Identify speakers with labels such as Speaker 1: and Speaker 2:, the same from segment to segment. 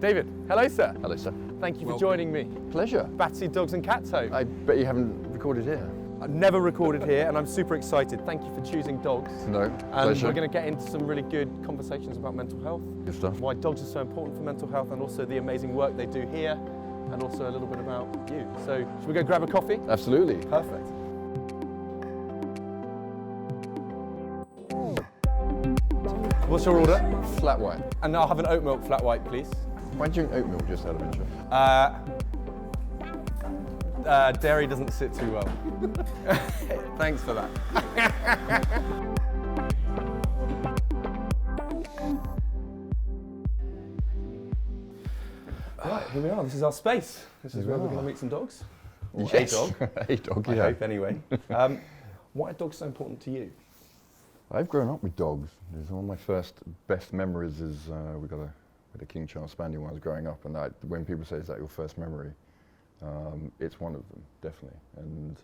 Speaker 1: David, hello sir.
Speaker 2: Hello, sir.
Speaker 1: Thank you for joining me.
Speaker 2: Pleasure.
Speaker 1: Battersea Dogs and Cats Home.
Speaker 2: I bet you haven't recorded here.
Speaker 1: I've never recorded here and I'm super excited. Thank you for choosing dogs.
Speaker 2: No,
Speaker 1: And
Speaker 2: pleasure.
Speaker 1: we're going to get into some really good conversations about mental health.
Speaker 2: Good stuff.
Speaker 1: Why dogs are so important for mental health and also the amazing work they do here and also a little bit about you. So should we go grab a coffee?
Speaker 2: Absolutely.
Speaker 1: Perfect. What's your order?
Speaker 2: Flat white.
Speaker 1: And I'll have an oat milk flat white, please.
Speaker 2: Why do you drink oat milk just out of interest?
Speaker 1: Dairy doesn't sit too well. Thanks for that. Right, here we are. This is our space. This is where we're going to meet some dogs. Or
Speaker 2: Yes.
Speaker 1: a dog.
Speaker 2: A dog,
Speaker 1: I
Speaker 2: yeah.
Speaker 1: hope, anyway. Why are dogs so important to you?
Speaker 2: I've grown up with dogs. One of my first best memories is we had a King Charles Spaniel when I was growing up, and when people say, is that your first memory? It's one of them, definitely. And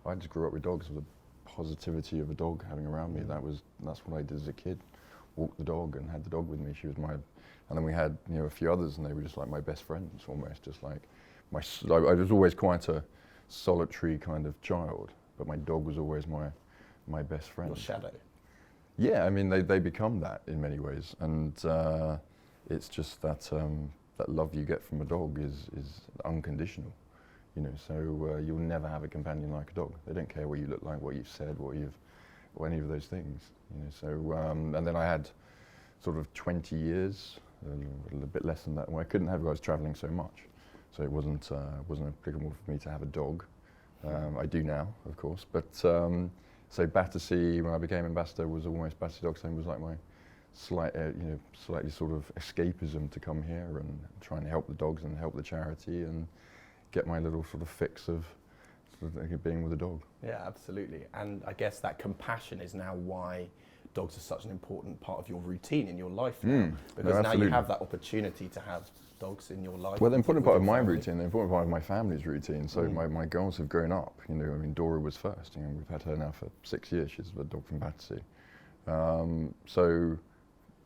Speaker 2: I just grew up with dogs, with the positivity of a dog having around me. That's what I did as a kid. Walked the dog and had the dog with me. She was and then we had a few others, and they were just like my best friends almost. Just like I was always quite a solitary kind of child, but my dog was always my best friend.
Speaker 1: Your shadow.
Speaker 2: Yeah, I mean they become that in many ways, and it's just that that love you get from a dog is unconditional, So you'll never have a companion like a dog. They don't care what you look like, what you've said, or any of those things, So and then I had sort of 20 years, a little bit less than that. Well, I couldn't have. I was travelling so much, so it wasn't applicable for me to have a dog. I do now, of course, but. So Battersea, when I became ambassador, was almost Battersea Dogs Home was like my slightly sort of escapism to come here and try and help the dogs and help the charity and get my little sort of fix of being with a dog.
Speaker 1: Yeah, absolutely. And I guess that compassion is now why dogs are such an important part of your routine in your life now. Because now you have that opportunity to have dogs in your life.
Speaker 2: Well, the important part of my routine, the important part of my family's routine. So my girls have grown up. Dora was first. We've had her now for 6 years. She's a dog from Battersea. So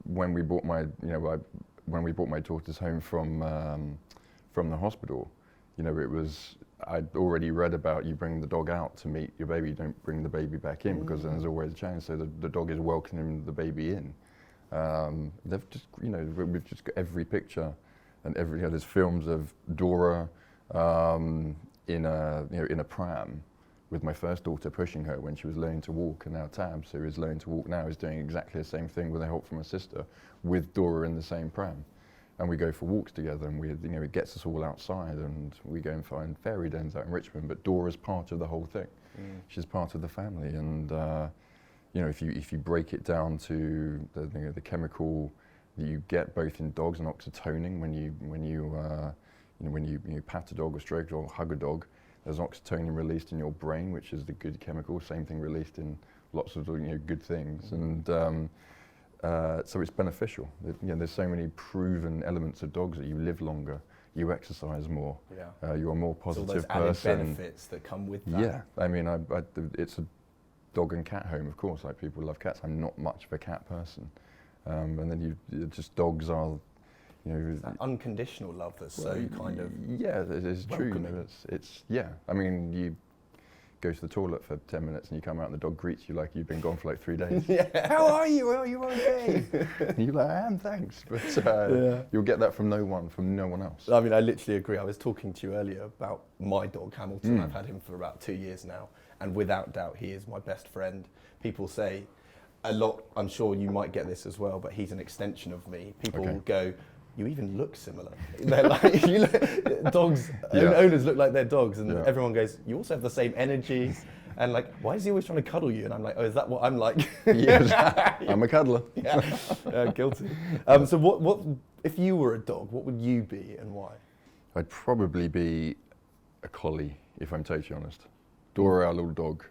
Speaker 2: when we brought my daughters home from the hospital, I'd already read about you bring the dog out to meet your baby. You don't bring the baby back in because then there's always a chance. So the dog is welcoming the baby in. They've just, we've just got every picture. And there's films of Dora in a pram with my first daughter pushing her when she was learning to walk, and now Tabs, who is learning to walk now, is doing exactly the same thing with the help from her sister, with Dora in the same pram. And we go for walks together, and it gets us all outside, and we go and find fairy dens out in Richmond. But Dora's part of the whole thing. She's part of the family, and if you break it down to the chemical that you get both in dogs and oxytocin when you pat a dog or stroke a dog or hug a dog, there's oxytocin released in your brain, which is the good chemical. Same thing released in lots of good things, and so it's beneficial. There's so many proven elements of dogs that you live longer, you exercise more, you're a more positive
Speaker 1: all those
Speaker 2: person.
Speaker 1: Added benefits that come with that.
Speaker 2: Yeah, I mean, it's a dog and cat home, of course. Like people love cats. I'm not much of a cat person. And then dogs are,
Speaker 1: It's that unconditional love that's so kind of.
Speaker 2: Yeah, it's true. It's I mean, you go to the toilet for 10 minutes and you come out and the dog greets you like you've been gone for like 3 days.
Speaker 1: Yeah.
Speaker 2: How are you? Are you okay? And you're like, I am, thanks. But you'll get that from no one else.
Speaker 1: I mean, I literally agree. I was talking to you earlier about my dog, Hamilton. I've had him for about 2 years now. And without doubt, he is my best friend. People say a lot, I'm sure you might get this as well, but he's an extension of me. People go, you even look similar. They're like, dogs, owners look like their dogs, and everyone goes, you also have the same energy. And like, why is he always trying to cuddle you? And I'm like, oh, is that what I'm like?
Speaker 2: Yes, I'm a cuddler.
Speaker 1: Guilty. So what if you were a dog, what would you be and why?
Speaker 2: I'd probably be a collie, if I'm totally honest. Dora, our little dog,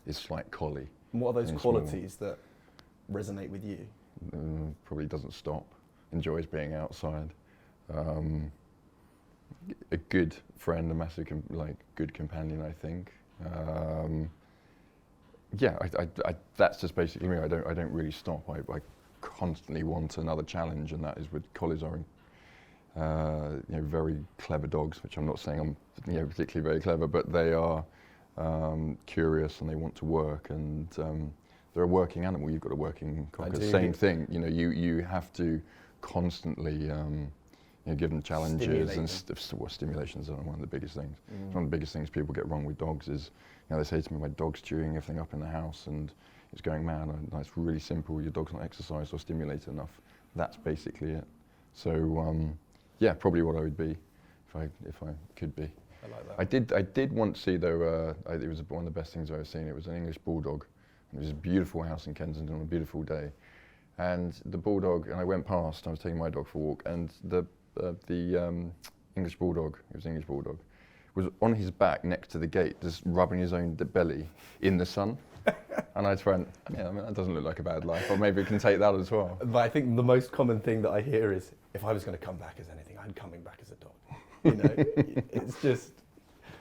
Speaker 2: is like collie.
Speaker 1: And what are those qualities that resonate with you?
Speaker 2: Probably doesn't stop, enjoys being outside. A good friend, a massive good companion, I think. That's just basically me. I don't really stop. I constantly want another challenge, and that is with collies are very clever dogs, which I'm not saying I'm particularly very clever, but they are curious and they want to work, and they're a working animal. You've got a working cocker. Same thing. You have to constantly give them challenges and stimulation is one of the biggest things. One of the biggest things people get wrong with dogs is, they say to me, my dog's chewing everything up in the house and it's going mad. It's really simple. Your dog's not exercised or stimulated enough. That's basically it. So probably what I would be if I could be.
Speaker 1: I like that.
Speaker 2: I did once see though. It was one of the best things I've ever seen. It was an English bulldog. It was a beautiful house in Kensington on a beautiful day, and the bulldog. And I went past. I was taking my dog for a walk, and the English bulldog. It was an English bulldog. Was on his back next to the gate, just rubbing his own belly in the sun. And I just went, that doesn't look like a bad life, or maybe we can take that as well.
Speaker 1: But I think the most common thing that I hear is, if I was going to come back as anything, I'm coming back as a dog. It's just,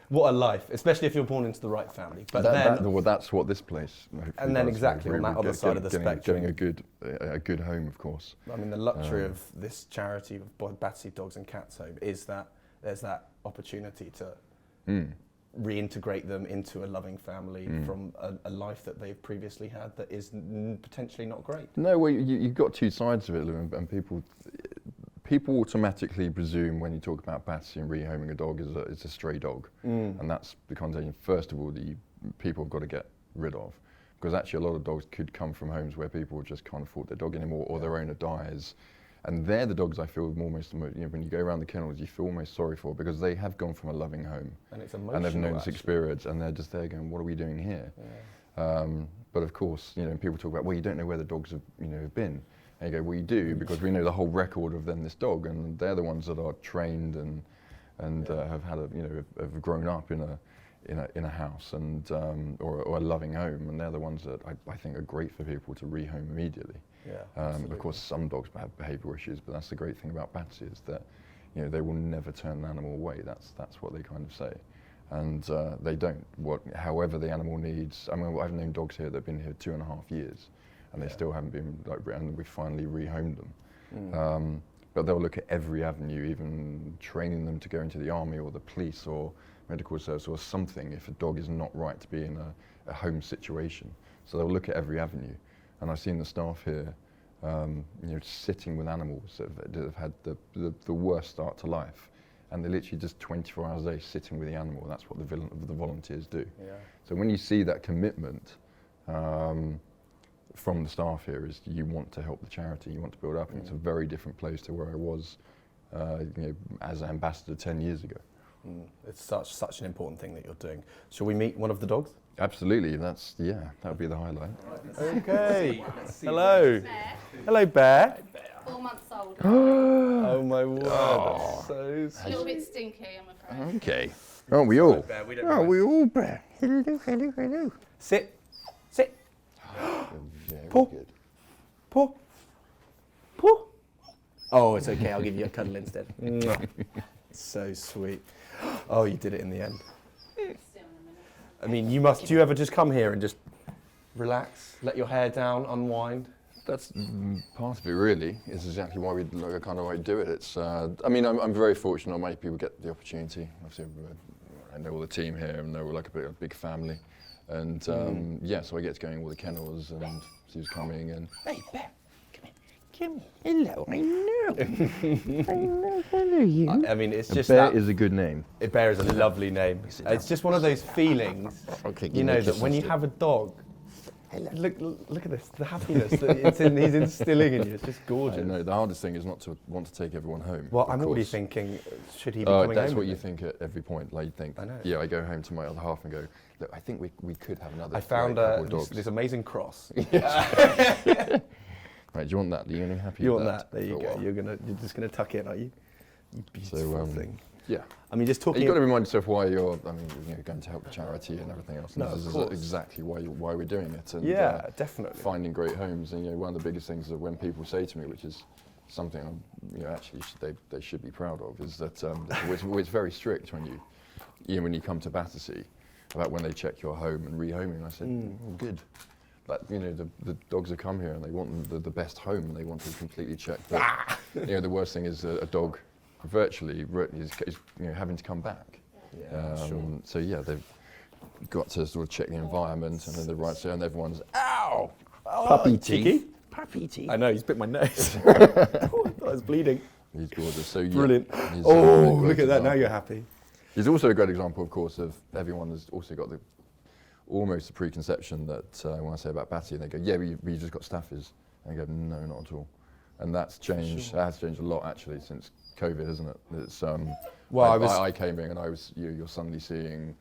Speaker 1: what a life, especially if you're born into the right family. But
Speaker 2: that's what this place.
Speaker 1: And then exactly on that other side of the spectrum,
Speaker 2: getting a good home, of course.
Speaker 1: I mean, the luxury of this charity of Battersea Dogs and Cats Home is that there's that opportunity to reintegrate them into a loving family from a life that they've previously had that is potentially not great.
Speaker 2: No, well, you've got two sides of it, and people automatically presume when you talk about Battersea and rehoming a dog is a stray dog, and that's the connotation. First of all, that people have got to get rid of, because actually a lot of dogs could come from homes where people just can't afford their dog anymore, or their owner dies. And they're the dogs I feel almost, when you go around the kennels, you feel almost sorry for, because they have gone from a loving home. And it's emotional, and they've known this experience, and they're just there going, what are we doing here? Yeah. But of course, people talk about, well, you don't know where the dogs have, have been. And you go, well, you do, because we know the whole record of them, this dog, and they're the ones that are trained and have had have grown up in a house and or a loving home, and they're the ones that I think are great for people to rehome immediately.
Speaker 1: Yeah,
Speaker 2: of course, some dogs have behavioural issues, but that's the great thing about Battersea, is that they will never turn an animal away. That's what they kind of say, and they don't. However the animal needs. I mean, I've known dogs here that have been here 2.5 years, and they still haven't been and we finally rehomed them. But they'll look at every avenue, even training them to go into the army or the police or medical service or something if a dog is not right to be in a home situation. So they'll look at every avenue. And I've seen the staff here, sitting with animals that have had the worst start to life, and they're literally just 24 hours a day sitting with the animal. That's what the volunteers do. Yeah. So when you see that commitment from the staff here, is you want to help the charity, you want to build up, and it's a very different place to where I was, as an ambassador 10 years ago.
Speaker 1: It's such an important thing that you're doing. Shall we meet one of the dogs?
Speaker 2: Absolutely, that would be the highlight.
Speaker 1: Okay. Hello.
Speaker 3: Bear.
Speaker 1: Hello, Bear.
Speaker 3: 4 months old.
Speaker 1: Oh my word, that's so sweet.
Speaker 3: A little bit stinky, I'm afraid.
Speaker 2: Okay. Aren't we all?
Speaker 1: Bear, we
Speaker 2: all, Bear? Hello.
Speaker 1: Sit.
Speaker 2: Very
Speaker 1: Paw.
Speaker 2: good.
Speaker 1: Paw. Paw. Oh, it's okay, I'll give you a cuddle instead. So sweet. Oh, you did it in the end. I mean, do you ever just come here and just relax, let your hair down, unwind?
Speaker 2: That's part of it, really. It's exactly why we kind of like do it. It's, I mean, I'm very fortunate. Not many people get the opportunity. Obviously, I know all the team here, and they're like a big family. And so I get to go in all the kennels and see who's coming. And hey, Bear, come here. Hello, I know. Hello, you.
Speaker 1: I mean, it's just
Speaker 2: Bear is a good name.
Speaker 1: Bear is a lovely name. It's just one of those feelings, that when you have a dog, look at this, the happiness that he's instilling in you. It's just gorgeous.
Speaker 2: I know, the hardest thing is not to want to take everyone home.
Speaker 1: Well, I'm already thinking, should he be coming home?
Speaker 2: That's what you think at every point. Like you think,
Speaker 1: I know.
Speaker 2: Yeah, I go home to my other half and go, look, I think we could have another.
Speaker 1: I found this amazing cross.
Speaker 2: Right, do you want that? Are you going to be happy
Speaker 1: You
Speaker 2: with
Speaker 1: want that? There you go. You're just gonna tuck in, are you? You beautiful thing.
Speaker 2: Yeah.
Speaker 1: I mean, just talking.
Speaker 2: You've got to remind yourself why you're going to help the charity and everything else. And
Speaker 1: no,
Speaker 2: this
Speaker 1: of
Speaker 2: is
Speaker 1: course.
Speaker 2: exactly why we're doing it. And,
Speaker 1: definitely.
Speaker 2: Finding great homes, and one of the biggest things that when people say to me, which is something actually they should be proud of, is that it's very strict when you come to Battersea about when they check your home and rehoming. I said, good. But the dogs have come here and they want the best home. They want to completely check. But the worst thing is a dog virtually is having to come back.
Speaker 1: Yeah, sure.
Speaker 2: So yeah, they've got to sort of check the environment, and then the right side, and everyone's ow,
Speaker 1: Puppy
Speaker 2: cheeky.
Speaker 1: teeth.
Speaker 2: Puppy teeth.
Speaker 1: I know, he's bit my nose. Oh, I thought I was bleeding.
Speaker 2: He's gorgeous. So yeah,
Speaker 1: Brilliant.
Speaker 2: he's,
Speaker 1: Oh,
Speaker 2: a great
Speaker 1: look at that, now
Speaker 2: example.
Speaker 1: you're happy.
Speaker 2: He's also a great example, of course, of everyone has also got almost the preconception that when I say about Battersea, they go, yeah, but you just got staffies. And I go, no, not at all. And that's changed.
Speaker 1: Sure.
Speaker 2: That has changed a lot actually since COVID, hasn't it? It's
Speaker 1: Well,
Speaker 2: I came in and I was you're suddenly seeing,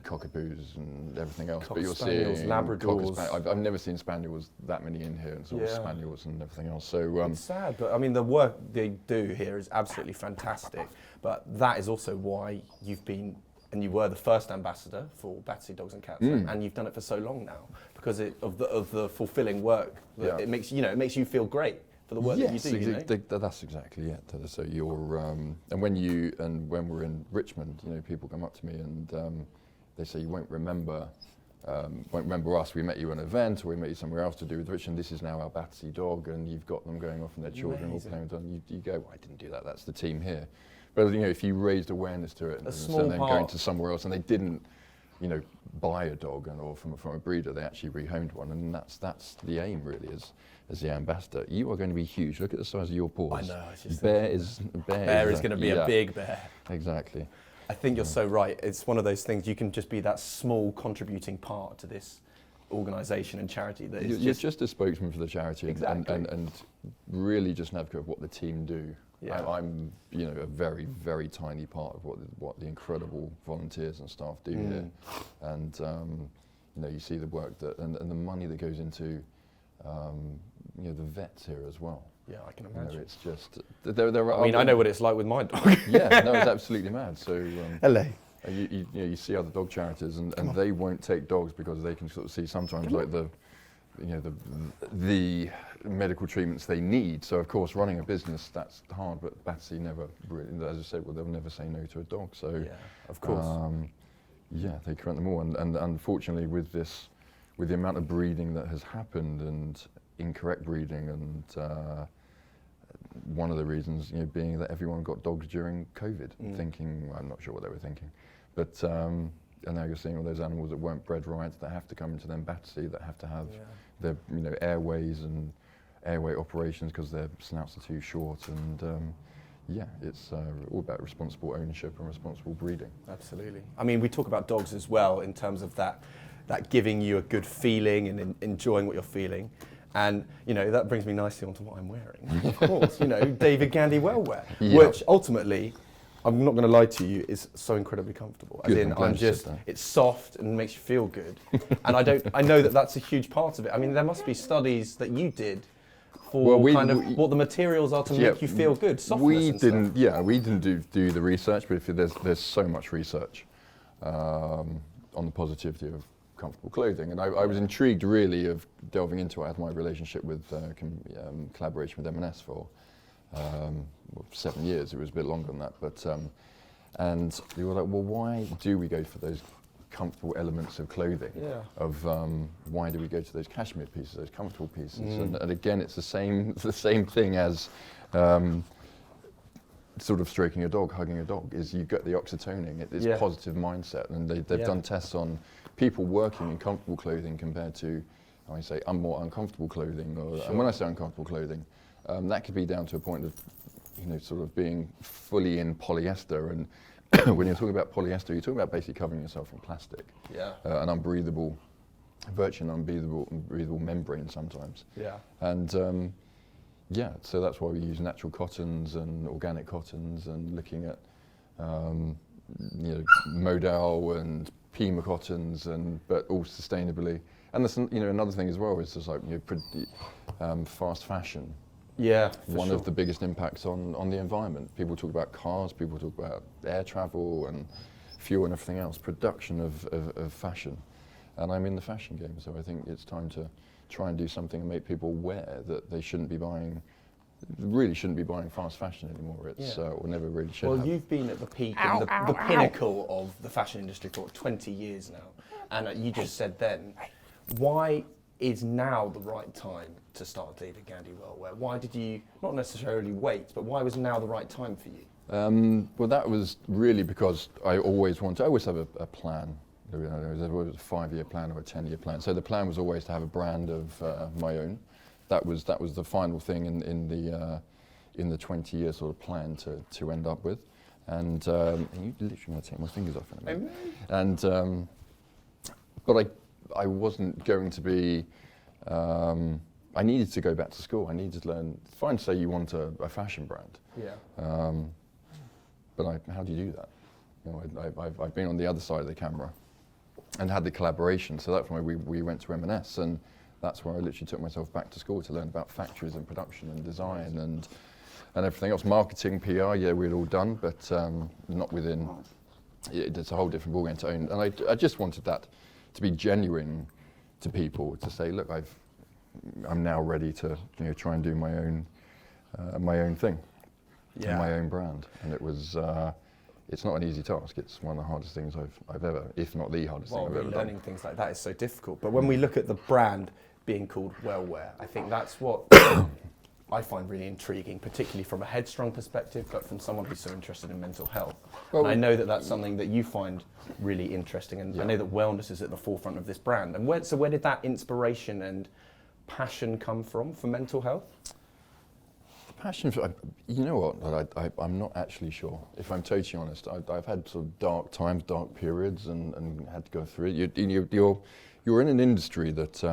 Speaker 2: cockapoos and everything else,
Speaker 1: Cocker
Speaker 2: but you're
Speaker 1: spaniels,
Speaker 2: seeing
Speaker 1: Labradors.
Speaker 2: I've never seen spaniels that many in here, and sort of spaniels and everything else. So
Speaker 1: It's sad, but I mean, the work they do here is absolutely fantastic. But that is also why you've been, and you were the first ambassador for Battersea Dogs and Cats, and you've done it for so long now because of the fulfilling work that it makes. It makes you feel great for the work that you do.
Speaker 2: That's exactly it. So you're, and when we're in Richmond, people come up to me and they say, you won't remember us. We met you at an event, or we met you somewhere else to do with Richmond. This is now our Battersea dog, and you've got them going off and their children all playing with them. You go, well, I didn't do that. That's the team here. But if you raised awareness to it, and then going to somewhere else, and they didn't, buy a dog or from a breeder, they actually rehomed one, and that's the aim really as the ambassador. You are going to be huge. Look at the size of your paws.
Speaker 1: I know. I just
Speaker 2: Bear is
Speaker 1: going to be a big bear.
Speaker 2: Exactly.
Speaker 1: I think you're so right. It's one of those things, you can just be that small contributing part to this organisation and charity that is
Speaker 2: you're just a spokesman for the charity,
Speaker 1: Exactly.
Speaker 2: and really just an advocate of what the team do.
Speaker 1: Yeah.
Speaker 2: I'm a very, very tiny part of what the incredible volunteers and staff do here, and you see the work that and the money that goes into the vets here as well.
Speaker 1: Yeah, I can imagine.
Speaker 2: It's just there are.
Speaker 1: I know what it's like with my dog.
Speaker 2: Yeah, no, it's absolutely mad. So
Speaker 1: Hello.
Speaker 2: you see other dog charities, and they won't take dogs because they can sort of see sometimes the medical treatments they need. So of course, running a business, that's hard. But Battersea never really, as I said, they'll never say no to a dog. So
Speaker 1: Yeah, of course.
Speaker 2: They correct them all. And unfortunately, with the amount of breeding that has happened and incorrect breeding, and one of the reasons being that everyone got dogs during COVID, thinking, well, I'm not sure what they were thinking, but and now you're seeing all those animals that weren't bred right, that have to come into them Battersea, that have to have their airways and airway operations because their snouts are too short, and it's all about responsible ownership and responsible breeding.
Speaker 1: Absolutely. I mean, we talk about dogs as well in terms of that giving you a good feeling and enjoying what you're feeling. And, that brings me nicely onto what I'm wearing. Of course, David Gandy Wellwear, which ultimately, I'm not going to lie to you, is so incredibly comfortable.
Speaker 2: Good,
Speaker 1: As in, it's soft and makes you feel good. And I know that that's a huge part of it. I mean, there must be studies that you did for what the materials are to make you feel good, softness
Speaker 2: we didn't do the research, but there's so much research on the positivity of comfortable clothing, and I was intrigued really of delving into it. I had my relationship with collaboration with M&S for 7 years. It was a bit longer than that, but and you were like, well, why do we go for those comfortable elements of clothing? Why do we go to those cashmere pieces, those comfortable pieces? And again, it's the same thing as sort of stroking a dog, hugging a dog, is you get the oxytocin, it's positive mindset, and they've done tests on people working in comfortable clothing compared to, I say, more uncomfortable clothing, and when I say uncomfortable clothing, that could be down to a point of, sort of being fully in polyester, and when you're talking about polyester, you're talking about basically covering yourself in plastic, an unbreathable, virtually unbreathable membrane sometimes, and so that's why we use natural cottons and organic cottons, and looking at modal and Pima cottons, but all sustainably. And there's another thing as well is just like fast fashion. One of the biggest impacts on the environment. People talk about cars, people talk about air travel and fuel and everything else. Production of fashion, and I'm in the fashion game, so I think it's time to try and do something and make people aware that they really shouldn't be buying fast fashion anymore. It's or never really should.
Speaker 1: Well, you've been at the peak and the pinnacle of the fashion industry for 20 years now, and you just said then, why is now the right time to start David Gandy Wellwear? Why did you not necessarily wait, but why was now the right time for you?
Speaker 2: Well, that was really because I always have a plan. There was a 5-year plan or a 10-year plan. So the plan was always to have a brand of my own. That was the final thing in the 20-year sort of plan to end up with. And you literally want to take my fingers off in a minute. And but I wasn't going to be. I needed to go back to school. I needed to learn. It's fine to say you want a fashion brand.
Speaker 1: Yeah.
Speaker 2: But how do you do that? You know, I've been on the other side of the camera and had the collaboration. So that's why we went to M&S, and that's where I literally took myself back to school to learn about factories and production and design and everything else. Marketing, PR, yeah, we'd all done, but not within. It's a whole different ballgame to own. And I just wanted that to be genuine to people, to say, look, I'm now ready to try and do my own thing.
Speaker 1: Yeah.
Speaker 2: My own brand, and it was. It's not an easy task. It's one of the hardest things I've ever, if not the hardest thing I've ever done.
Speaker 1: Learning things like that is so difficult. But when we look at the brand being called Wellwear, I think that's what I find really intriguing, particularly from a Headstrong perspective, but from someone who's so interested in mental health. Well, and I know that that's something that you find really interesting, and I know that wellness is at the forefront of this brand. And where did that inspiration and passion come from for mental health?
Speaker 2: Passion for, you know what, I'm not actually sure, if I'm totally honest. I've had sort of dark times, dark periods, and had to go through it. You're in an industry that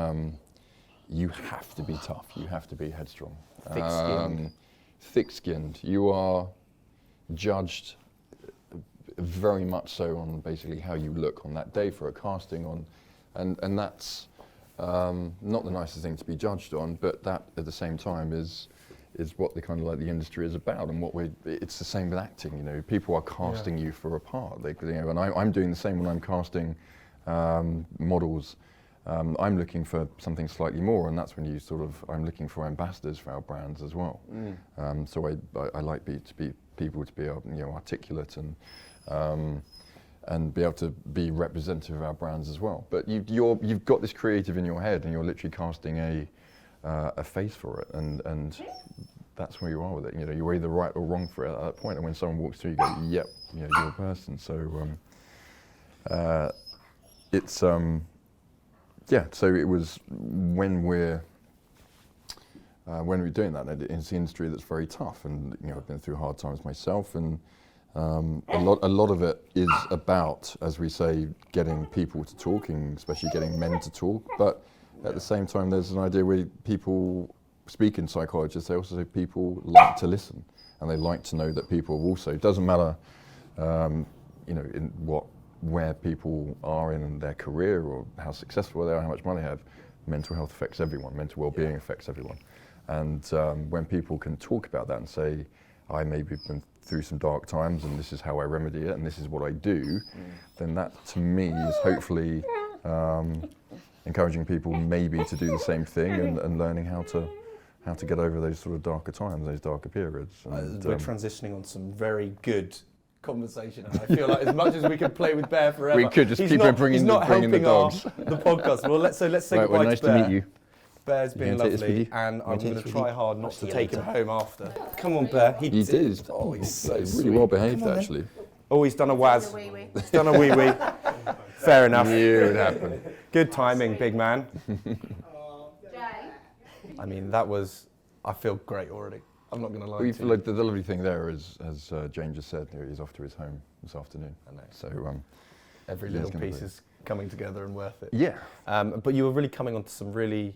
Speaker 2: you have to be tough, you have to be headstrong.
Speaker 1: Thick-skinned.
Speaker 2: Thick-skinned. You are judged very much so on basically how you look on that day for a casting, and that's not the nicest thing to be judged on, but that at the same time is what the kind of like the industry is about, and it's the same with acting. People are casting you for a part. And I'm doing the same when I'm casting models. I'm looking for something slightly more, and that's when I'm looking for ambassadors for our brands as well. So I like people to be articulate and be able to be representative of our brands as well. But you've got this creative in your head, and you're literally casting a face for it, and that's where you are with it. You're either right or wrong for it at that point, and when someone walks through, you go, "Yep, you're a person." So it's So it was when we're doing that. It's an industry that's very tough, and I've been through hard times myself, and a lot of it is about, as we say, getting people to talking, especially getting men to talk, but at the same time, there's an idea where people speak in psychologists, they also say people like to listen, and they like to know that people also, it doesn't matter, where people are in their career or how successful they are, how much money they have, mental health affects everyone, mental well-being affects everyone. And when people can talk about that and say, I maybe been through some dark times and this is how I remedy it and this is what I do, then that to me is hopefully encouraging people maybe to do the same thing and learning how to get over those sort of darker times, those darker periods. And,
Speaker 1: we're transitioning on some very good conversation, and I feel like as much as we could play with Bear forever,
Speaker 2: we could just keep on bringing the dogs.
Speaker 1: The podcast. Well, let's say
Speaker 2: right,
Speaker 1: goodbye
Speaker 2: nice
Speaker 1: to Bear.
Speaker 2: To meet you.
Speaker 1: Bear's been lovely, and I'm going to try hard not to take him home after. Come on, Bear. He did. Oh, he's so
Speaker 2: really well behaved, actually.
Speaker 1: Oh, he's done a waz. He's done a wee wee. Fair enough.
Speaker 2: Knew it happened.
Speaker 1: Good timing, big man. I mean, I feel great already. I'm not going to lie to you.
Speaker 2: Like the lovely thing there is, as Jane just said, he's off to his home this afternoon.
Speaker 1: I know.
Speaker 2: So
Speaker 1: every little piece is coming together and worth it.
Speaker 2: Yeah.
Speaker 1: But you were really coming onto some really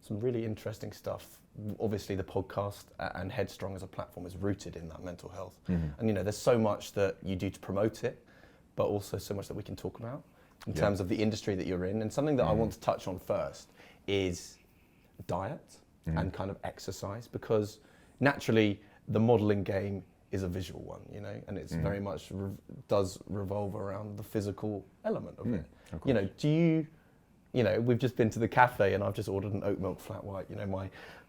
Speaker 1: interesting stuff. Obviously, the podcast and Headstrong as a platform is rooted in that mental health. Mm-hmm. And there's so much that you do to promote it, but also so much that we can talk about in terms of the industry that you're in. And something that I want to touch on first is diet and kind of exercise, because naturally the modeling game is a visual one, and it's very much does revolve around the physical element of it. Of do you, we've just been to the cafe and I've just ordered an oat milk flat white,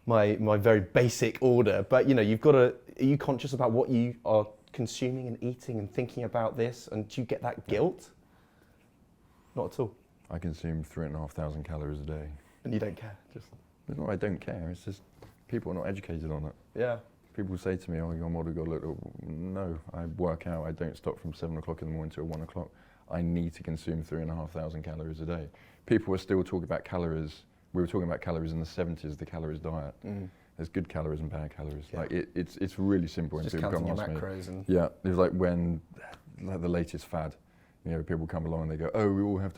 Speaker 1: my very basic order, but are you conscious about what you are consuming and eating and thinking about this, and do you get that guilt? Not at all.
Speaker 2: I consume 3,500 calories a day.
Speaker 1: And you don't care, just...
Speaker 2: No, I don't care. It's just people are not educated on it.
Speaker 1: Yeah.
Speaker 2: People say to me, "Oh, your model got a little." No, I work out. I don't stop from 7 o'clock in the morning till 1 o'clock. I need to consume 3,500 calories a day. People are still talking about calories. We were talking about calories in the 70s, the calories diet. There's good calories and bad calories.
Speaker 1: Yeah.
Speaker 2: Like it's really simple.
Speaker 1: Just
Speaker 2: and people
Speaker 1: counting
Speaker 2: come
Speaker 1: your
Speaker 2: ask me.
Speaker 1: macros and...
Speaker 2: Yeah, it's like when, like the latest fad, you know, people come along and they go, "Oh, we all have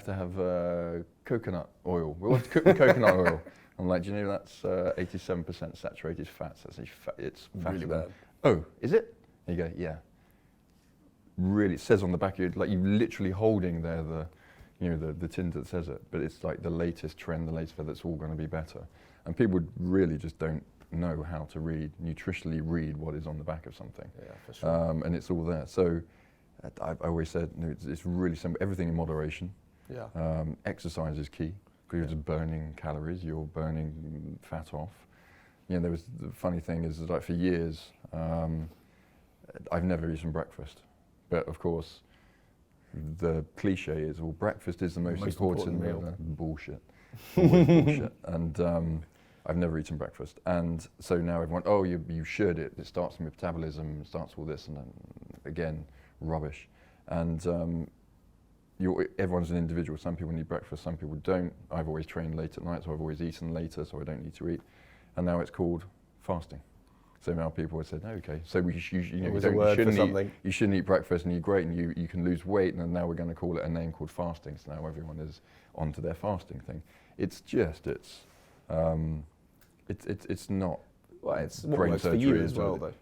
Speaker 2: to have coconut oil. We want to cook with coconut oil." I'm like, "Do you know that's 87% saturated fats? It's
Speaker 1: Really
Speaker 2: fatter."
Speaker 1: bad.
Speaker 2: "Oh, is it?" And you go, "Yeah." Really, it says on the back of it, like you're literally holding there the tin that says it, but it's like the latest trend, the latest fad that's all going to be better. And people really just don't know how to nutritionally read what is on the back of something.
Speaker 1: Yeah, for sure.
Speaker 2: And it's all there. So I always said, it's really simple. Everything in moderation.
Speaker 1: Yeah.
Speaker 2: Exercise is key, because you're just burning calories, you're burning fat off. You know, the funny thing is like for years, I've never eaten breakfast. But of course, the cliche is, well, breakfast is the most important meal. Bullshit. Always bullshit. And I've never eaten breakfast. And so now everyone, "Oh, you should. It starts with metabolism, it starts all this," and then again, rubbish. And everyone's an individual. Some people need breakfast, some people don't. I've always trained late at night, so I've always eaten later, so I don't need to eat. And now it's called fasting. So now people have said, "Okay, so you shouldn't eat breakfast and you're great and you can lose weight, and then now we're going to call it a name called fasting." So now everyone is onto their fasting thing. It's not.
Speaker 1: Well, it's what works for you as well, though.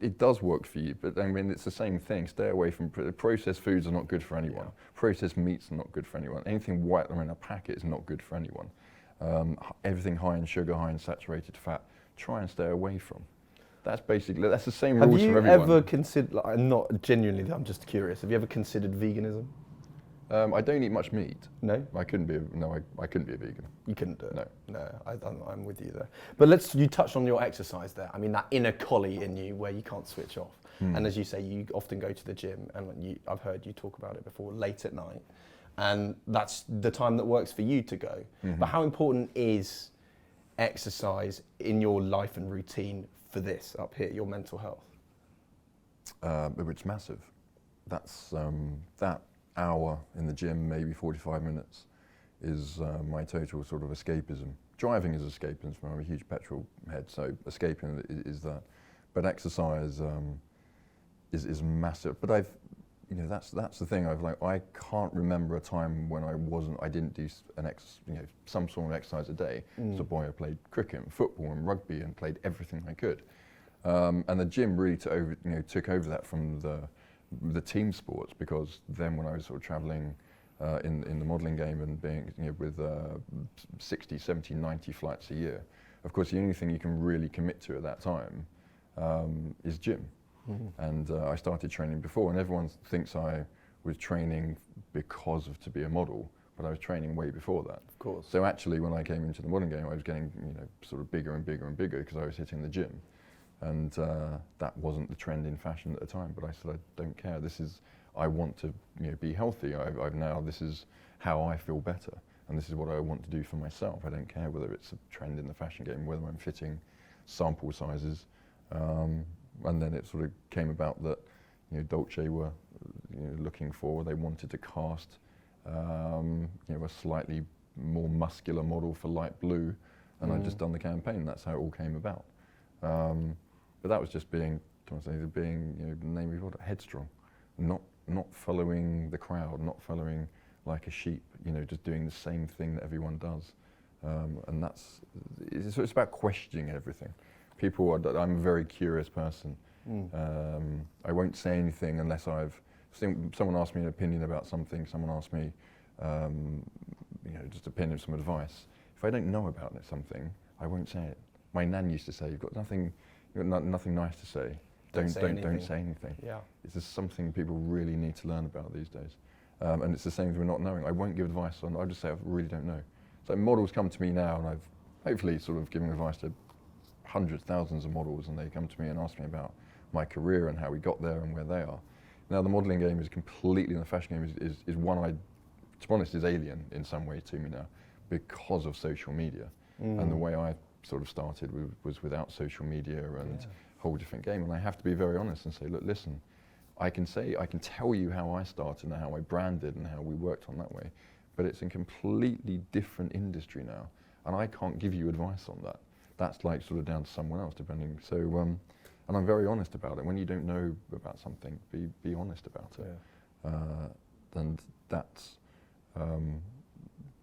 Speaker 2: It does work for you, but I mean, it's the same thing. Stay away from processed foods. Are not good for anyone.
Speaker 1: Yeah.
Speaker 2: Processed meats are not good for anyone. Anything white or in a packet is not good for anyone. Everything high in sugar, high in saturated fat, try and stay away from. That's the same rules for everyone.
Speaker 1: Have you ever considered, like, not genuinely, I'm just curious, have you ever considered veganism?
Speaker 2: I don't eat much meat.
Speaker 1: No?
Speaker 2: I couldn't be a vegan.
Speaker 1: You couldn't do it?
Speaker 2: No.
Speaker 1: No, I'm with you there. But you touched on your exercise there. I mean, that inner collie in you where you can't switch off. And as you say, you often go to the gym, and I've heard you talk about it before, late at night. And that's the time that works for you to go. But how important is exercise in your life and routine for this up here, your mental health?
Speaker 2: It's massive. That's that hour in the gym, maybe 45 minutes, is my total sort of escapism. Driving is escapism. I'm a huge petrol head, so escaping is that. But exercise is massive. But that's the thing. I can't remember a time when I didn't do some sort of exercise a day. As a boy, I played cricket and football and rugby and played everything I could. And the gym really took over that from the team sports, because then when I was sort of traveling in the modeling game and being with 60, 70, 90 flights a year, of course the only thing you can really commit to at that time is gym. And I started training before, and everyone thinks I was training to be a model, but I was training way before that.
Speaker 1: Of course.
Speaker 2: So actually, when I came into the modeling game, I was getting sort of bigger and bigger and bigger because I was hitting the gym, and that wasn't the trend in fashion at the time. But I said, I don't care. I want to be healthy. This is how I feel better, and this is what I want to do for myself. I don't care whether it's a trend in the fashion game, whether I'm fitting sample sizes. And then it sort of came about that Dolce were looking for. They wanted to cast a slightly more muscular model for light blue, and I'd just done the campaign. That's how it all came about. But that was just being headstrong, not following the crowd, not following like a sheep. Just doing the same thing that everyone does. And it's about questioning everything. I'm a very curious person. I won't say anything unless someone asked me an opinion about something, someone asked me just opinion, some advice. If I don't know about something, I won't say it. My nan used to say, you've got nothing nice to say. Don't say anything. Yeah. It's just something people really need to learn about these days. And it's the same with not knowing. I won't give advice I'll just say I really don't know. So models come to me now, and I've hopefully sort of given advice to hundreds, thousands of models, and they come to me and ask me about my career and how we got there and where they are. Now the modelling game is completely, and the fashion game is one to be honest, is alien in some way to me now. because of social media. And the way I sort of started was without social media and a whole different game. And I have to be very honest and say, look, listen, I can tell you how I started and how I branded and how we worked on that way, but it's a completely different industry now. And I can't give you advice on that. That's like sort of down to someone else, depending. So, and I'm very honest about it. When you don't know about something, be honest about it. And that's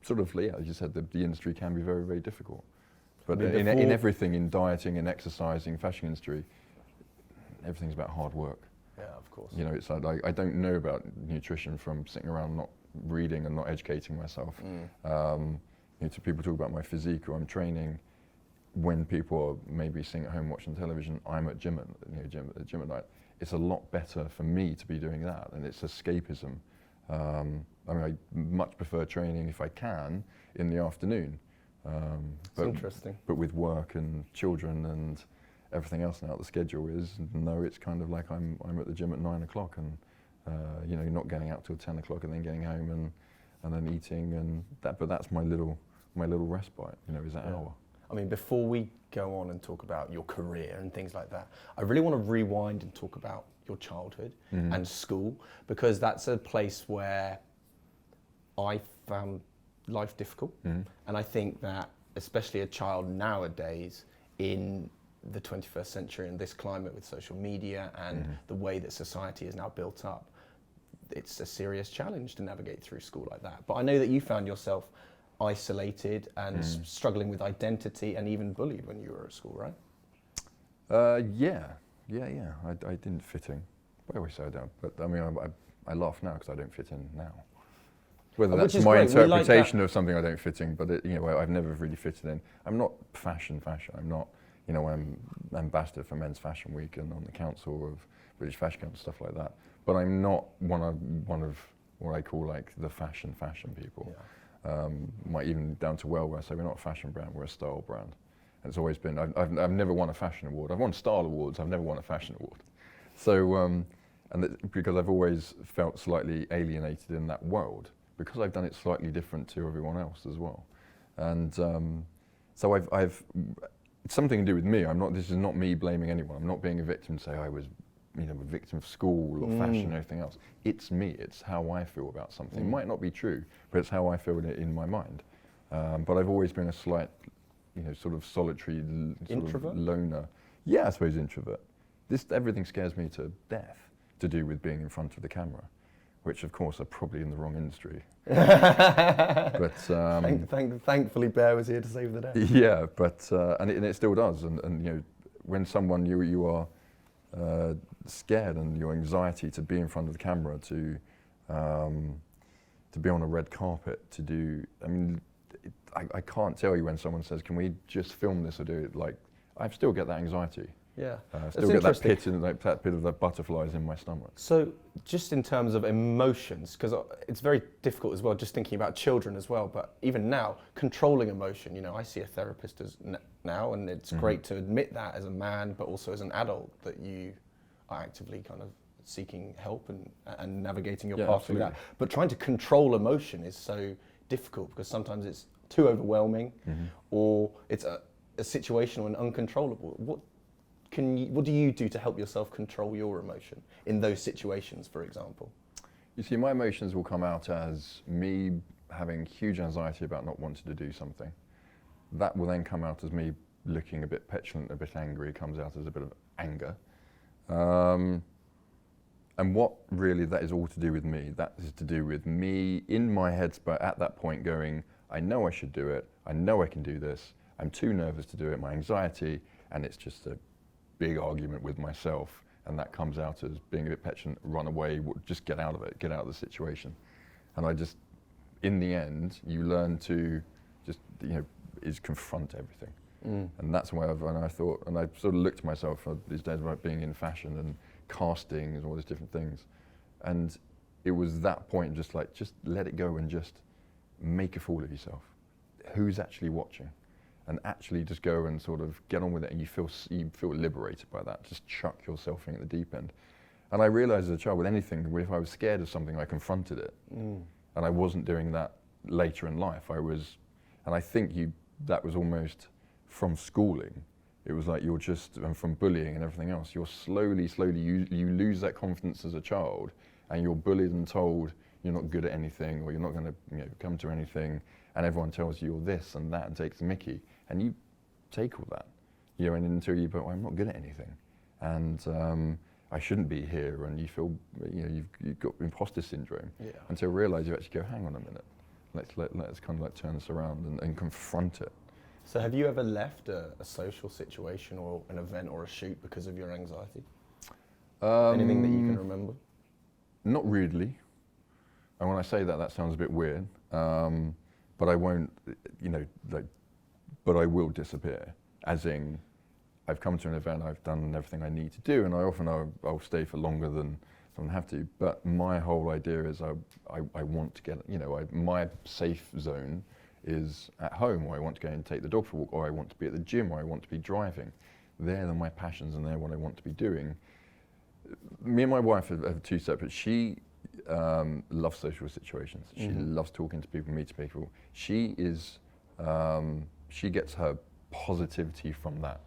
Speaker 2: sort of, yeah, as you said, the industry can be very, very difficult. But in everything, in dieting, in exercising, fashion industry, everything's about hard work.
Speaker 1: Yeah, of course.
Speaker 2: You know, it's like I don't know about nutrition from sitting around not reading and not educating myself. You know, to people talk about my physique or I'm training, when people are maybe sitting at home watching television, I'm at gym at night. It's a lot better for me to be doing that, and it's escapism. I mean, I much prefer training if I can in the afternoon. But,
Speaker 1: interesting.
Speaker 2: But with work and children and everything else now, the schedule is, no, it's kind of like I'm at the gym at 9 o'clock and, you know, not getting out till 10 o'clock and then getting home and then eating and that, but that's my little respite, you know, is that hour.
Speaker 1: I mean, before we go on and talk about your career and things like that, I really want to rewind and talk about your childhood and school, because that's a place where I found life difficult. And I think that, especially a child nowadays in the 21st century and this climate with social media and the way that society is now built up, it's a serious challenge to navigate through school like that. But I know that you found yourself isolated and struggling with identity and even bullied when you were at school, right?
Speaker 2: Yeah. I didn't fit in. I always say I don't, but I mean, I laugh now because I don't fit in now. Whether that's my interpretation of something I don't fit in, but you know, I've never really fitted in. I'm not fashion. I'm not, you know, I'm ambassador for Men's Fashion Week and on the council of British Fashion Council, stuff like that. But I'm not one of what I call like the fashion people. Might even down to Wellwear, so we're not a fashion brand, we're a style brand. And it's always been, I've never won a fashion award. I've won style awards, I've never won a fashion award. So, because I've always felt slightly alienated in that world, because I've done it slightly different to everyone else as well. And so I've it's something to do with me. This is not me blaming anyone. I'm not being a victim to say I was, you know, a victim of school or fashion or anything else. It's me, it's how I feel about something. It might not be true, but it's how I feel it in my mind. But I've always been a slight, you know, sort of solitary,
Speaker 1: introvert?
Speaker 2: Loner. Yeah, I suppose introvert. Everything scares me to death to do with being in front of the camera, which of course are probably in the wrong industry. But
Speaker 1: thankfully Bear was here to save the day.
Speaker 2: Yeah, but and it still does. And you know, when someone you are scared and your anxiety to be in front of the camera, to be on a red carpet, to do, I mean, I can't tell you when someone says, can we just film this or do it, like, I still get that anxiety.
Speaker 1: Yeah.
Speaker 2: Still get that pit of the butterflies in my stomach.
Speaker 1: So just in terms of emotions, because it's very difficult as well, just thinking about children as well, but even now, controlling emotion, you know, I see a therapist now, and it's great to admit that as a man, but also as an adult, that you are actively kind of seeking help and navigating your path through that. But trying to control emotion is so difficult, because sometimes it's too overwhelming, or it's a situational and uncontrollable. What do you do to help yourself control your emotion in those situations, for example?
Speaker 2: You see, my emotions will come out as me having huge anxiety about not wanting to do something. That will then come out as me looking a bit petulant, a bit angry. It comes out as a bit of anger. And what really that is all to do with me. That is to do with me in my head, but at that point going, I know I should do it. I know I can do this. I'm too nervous to do it. My anxiety, and it's just a big argument with myself, and that comes out as being a bit petulant, run away, just get out of it, get out of the situation. And I just, in the end, you learn to just, you know, confront everything. And that's why I thought, and I sort of looked at myself these days about being in fashion and casting and all these different things. And it was that point, just let it go and just make a fool of yourself. Who's actually watching? And actually just go and sort of get on with it, and you feel liberated by that. Just chuck yourself in at the deep end. And I realized as a child, with anything, if I was scared of something, I confronted it. And I wasn't doing that later in life. And I think that was almost from schooling. It was like and from bullying and everything else, you're slowly, you lose that confidence as a child, and you're bullied and told you're not good at anything, or you're not going to come to anything, and everyone tells you you're this and that and takes the mickey, and you take all that, and until you go, well, I'm not good at anything, and I shouldn't be here, and you feel, you've got imposter syndrome, until you realise you actually go, hang on a minute, let's kind of like turn this around and confront it.
Speaker 1: So have you ever left a social situation or an event or a shoot because of your anxiety? Anything that you can remember?
Speaker 2: Not really. And when I say that, that sounds a bit weird. But I won't, but I will disappear. As in, I've come to an event, I've done everything I need to do, and I'll stay for longer than I have to. But my whole idea is I want to get, my safe zone is at home, or I want to go and take the dog for a walk, or I want to be at the gym, or I want to be driving. They're my passions, and they're what I want to be doing. Me and my wife have two separate. She loves social situations. She loves talking to people, meeting people. She gets her positivity from that.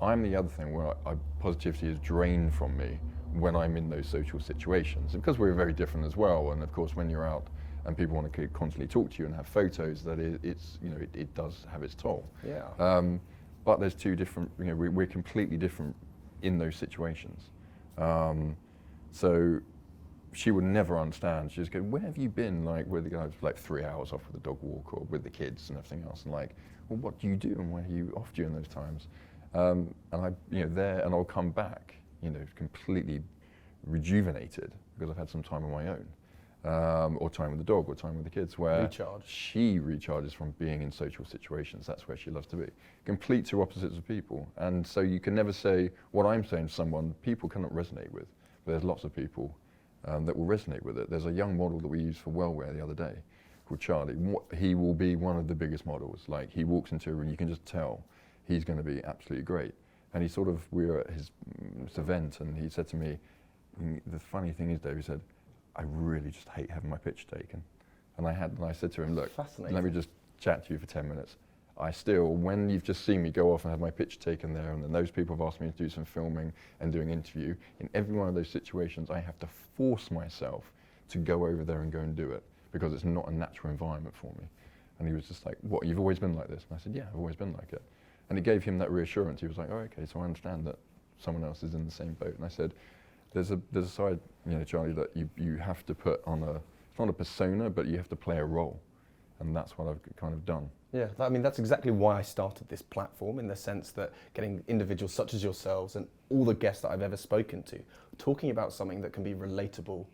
Speaker 2: I'm the other thing where positivity is drained from me when I'm in those social situations, because we're very different as well. And of course, when you're out and people want to constantly talk to you and have photos, that it does have its toll.
Speaker 1: Yeah.
Speaker 2: But there's two different, we're completely different in those situations. So she would never understand. She'd just go, where have you been? Like, with the guys, like 3 hours off with the dog walk or with the kids and everything else. And like, well, what do you do and where are you off during those times? And I, and I'll come back, completely rejuvenated because I've had some time on my own. Or time with the dog, or time with the kids, where she recharges from being in social situations. That's where she loves to be. Complete two opposites of people. And so you can never say what I'm saying to someone people cannot resonate with. But there's lots of people that will resonate with it. There's a young model that we used for Wellwear the other day called Charlie. He will be one of the biggest models. Like, he walks into a room, you can just tell he's going to be absolutely great. And we were at his event, and he said to me, the funny thing is, Dave, he said, I really just hate having my picture taken. And I said to him, look, let me just chat to you for 10 minutes. When you've just seen me go off and have my picture taken there, and then those people have asked me to do some filming and doing interview, in every one of those situations, I have to force myself to go over there and go and do it, because it's not a natural environment for me. And he was just like, what, you've always been like this? And I said, yeah, I've always been like it. And it gave him that reassurance. He was like, oh, okay, so I understand that someone else is in the same boat. And I said, there's a side, Charlie, that you have to put on it's not a persona, but you have to play a role. And that's what I've kind of done.
Speaker 1: Yeah, that's exactly why I started this platform, in the sense that getting individuals such as yourselves and all the guests that I've ever spoken to, talking about something that can be relatable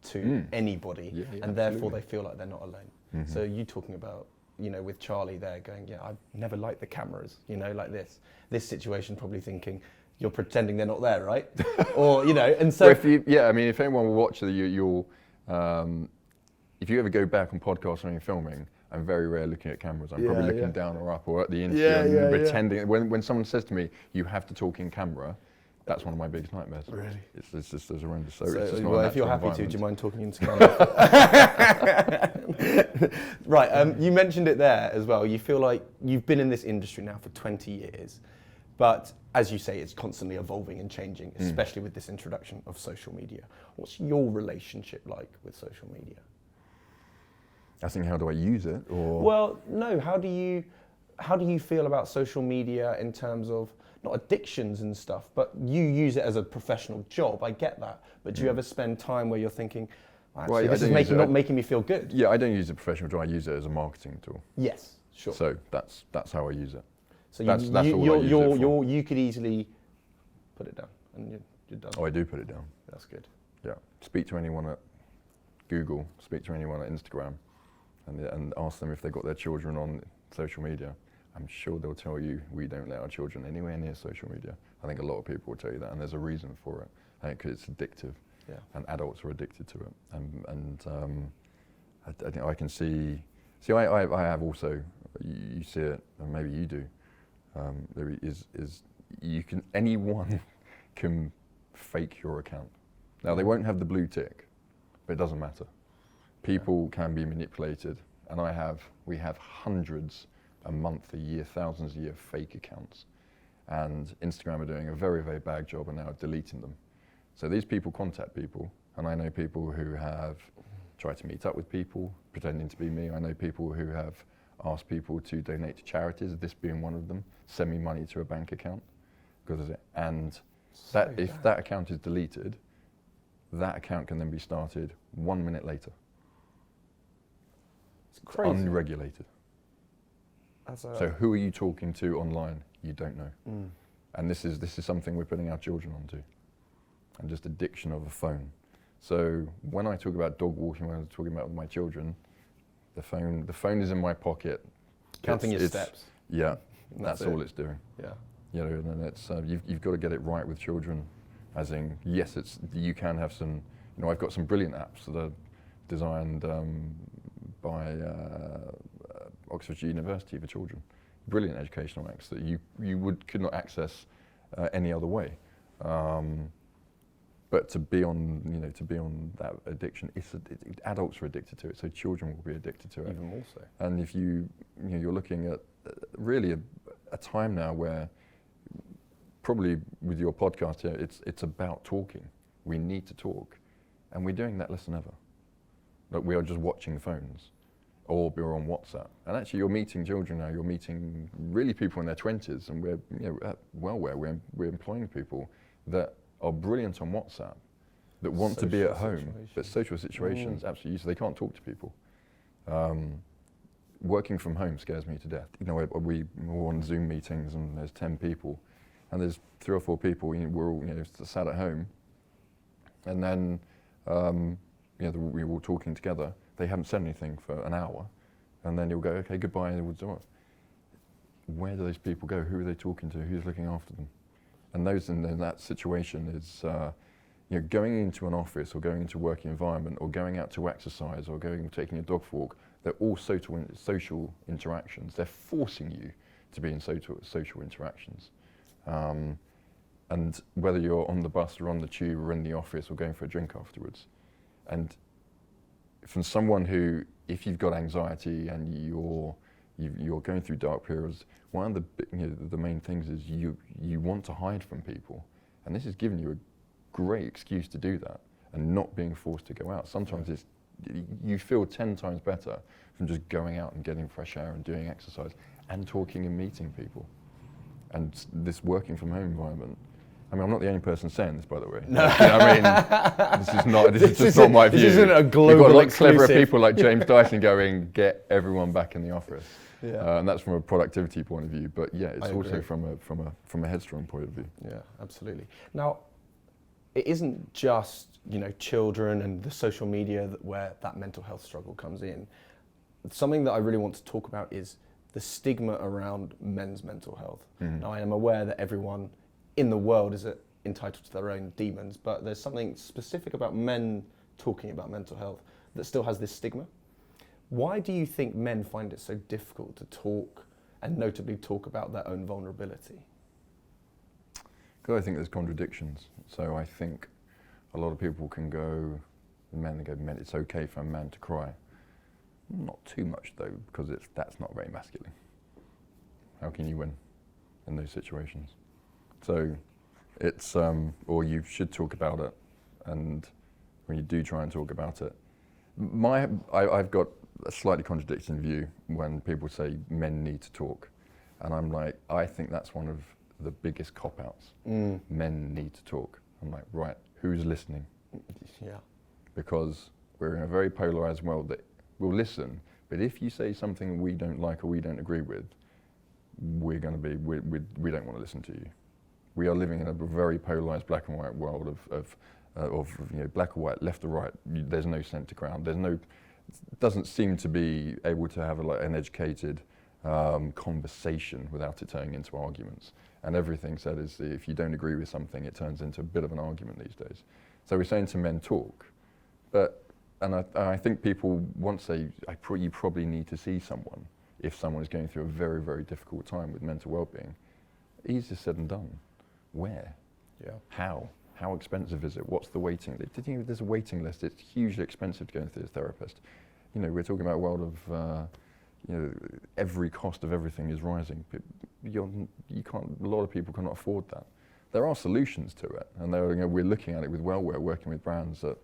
Speaker 1: to anybody, and therefore they feel like they're not alone. Mm-hmm. So you talking about, with Charlie there going, yeah, I've never liked the cameras, like this situation, probably thinking, you're pretending they're not there, right? Or, and so...
Speaker 2: Well, if anyone will watch you'll, if you ever go back on podcasts when you're filming, I'm very rare looking at cameras. I'm probably looking down or up or at the interview and pretending. When someone says to me, you have to talk in camera, that's one of my biggest nightmares.
Speaker 1: Really?
Speaker 2: It's just as horrendous. So
Speaker 1: it's
Speaker 2: just not
Speaker 1: if you're happy to, do you mind talking into camera? Right, you mentioned it there as well. You feel like you've been in this industry now for 20 years, but as you say, it's constantly evolving and changing, especially with this introduction of social media. What's your relationship like with social media?
Speaker 2: I think, how do I use it? Or
Speaker 1: well, no. How do you feel about social media in terms of not addictions and stuff, but you use it as a professional job? I get that, but do you ever spend time where you're thinking, actually, this is not making me feel good?
Speaker 2: Yeah, I don't use it professional job. I use it as a marketing tool.
Speaker 1: Yes, sure.
Speaker 2: So that's how I use it.
Speaker 1: So you could easily put it down and you're done.
Speaker 2: Oh, I do put it down.
Speaker 1: That's good.
Speaker 2: Yeah. Speak to anyone at Google. Speak to anyone at Instagram. And ask them if they've got their children on social media. I'm sure they'll tell you we don't let our children anywhere near social media. I think a lot of people will tell you that, and there's a reason for it. I think because it's addictive, and adults are addicted to it. I think I can see. I have also. You see it, and maybe you do. There is anyone can fake your account. Now they won't have the blue tick, but it doesn't matter. People can be manipulated and we have hundreds a month, a year, thousands a year of fake accounts. And Instagram are doing a very, very bad job and now deleting them. So these people contact people, and I know people who have tried to meet up with people, pretending to be me. I know people who have asked people to donate to charities, this being one of them, send me money to a bank account because of it. And that, if that account is deleted, that account can then be started 1 minute later.
Speaker 1: It's crazy.
Speaker 2: Unregulated. So who are you talking to online? You don't know. And this is something we're putting our children onto, and just addiction of a phone. So when I talk about dog walking, when I'm talking about my children, the phone is in my pocket.
Speaker 1: Counting your steps.
Speaker 2: Yeah, that's all it's doing.
Speaker 1: Yeah.
Speaker 2: You know, and it's you've got to get it right with children, as in, yes, you can have some. You know, I've got some brilliant apps that are designed by Oxford University for children. Brilliant educational apps that you could not access any other way. But to be on that addiction, adults are addicted to it, so children will be addicted to it.
Speaker 1: Even more so.
Speaker 2: And if you're looking at really a time now where, probably with your podcast here, it's about talking. We need to talk, and we're doing that less than ever. Like, we are just watching phones, or we're on WhatsApp. And actually, you're meeting children now. You're meeting really people in their 20s, and we're at Wellwear, we're employing people that are brilliant on WhatsApp, that want to be at home, but social situations, absolutely, so they can't talk to people. Working from home scares me to death. You know, we're on Zoom meetings and there's 10 people, and there's 3 or 4 people, we're all sat at home, and then we're all talking together. They haven't said anything for an hour, and then you'll go, okay, goodbye, and we'll do it. Where do those people go? Who are they talking to? Who's looking after them? And those in that situation is, going into an office or going into a working environment or going out to exercise or taking a dog for a walk, they're all social interactions. They're forcing you to be in social interactions. And whether you're on the bus or on the tube or in the office or going for a drink afterwards. And from someone who, if you've got anxiety and you're going through dark periods, one of the main things is you want to hide from people, and this is giving you a great excuse to do that and not being forced to go out. Sometimes you feel 10 times better from just going out and getting fresh air and doing exercise and talking and meeting people. And this working from home environment, I mean, I'm not the only person saying this, by the way.
Speaker 1: No.
Speaker 2: This is not my view.
Speaker 1: This isn't a global
Speaker 2: You've got a lot
Speaker 1: exclusive.
Speaker 2: cleverer people like James Dyson going, get everyone back in the office.
Speaker 1: Yeah.
Speaker 2: And that's from a productivity point of view. But yeah, it's
Speaker 1: I
Speaker 2: also
Speaker 1: agree.
Speaker 2: from a Headstrong point of view.
Speaker 1: Yeah, absolutely. Now, it isn't just children and the social media where that mental health struggle comes in. Something that I really want to talk about is the stigma around men's mental health. Now, I am aware that everyone in the world is entitled to their own demons, but there's something specific about men talking about mental health that still has this stigma. Why do you think men find it so difficult to talk, and notably talk about their own vulnerability?
Speaker 2: Because I think there's contradictions. So I think a lot of people can go, it's okay for a man to cry. Not too much though, because that's not very masculine. How can you win in those situations? So it's, or you should talk about it, and when you do try and talk about it, I've got a slightly contradicting view when people say men need to talk, and I'm like, I think that's one of the biggest cop-outs. Men need to talk. I'm like, right, who's listening?
Speaker 1: Yeah.
Speaker 2: Because we're in a very polarized world that will listen, but if you say something we don't like or we don't agree with, we don't want to listen to you. We are living in a very polarized black and white world of black or white, left or right. There's no centre ground. Doesn't seem to be able to have an educated conversation without it turning into arguments. And everything said is, if you don't agree with something, it turns into a bit of an argument these days. So we're saying to men, talk, and I think people you probably need to see someone if someone is going through a very, very difficult time with mental well-being. Easier said than done. Where?
Speaker 1: Yeah.
Speaker 2: How? How expensive is it? What's the waiting list? Did you know there's a waiting list? It's hugely expensive to go into a therapist. you know, we're talking about a world of, you know, every cost of everything is rising. You can't, a lot of people cannot afford that. There are solutions to it, and you know, we're looking at it with Wellwear, working with brands that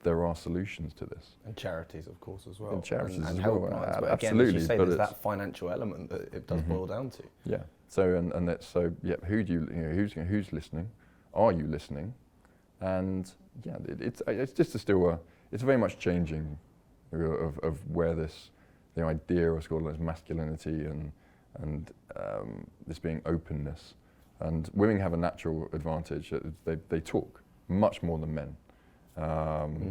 Speaker 2: there are solutions to this.
Speaker 1: And charities, of course, as well.
Speaker 2: And charities
Speaker 1: and
Speaker 2: as
Speaker 1: help
Speaker 2: well.
Speaker 1: lines. But
Speaker 2: Absolutely.
Speaker 1: again, as you say,
Speaker 2: but
Speaker 1: there's that financial element that it does boil down to.
Speaker 2: Yeah. So and that's so. Yeah. Who do you know? Who's listening? Are you listening? And yeah, it's just it's very much changing of where the idea of school is masculinity and this being openness. And women have a natural advantage. They talk much more than men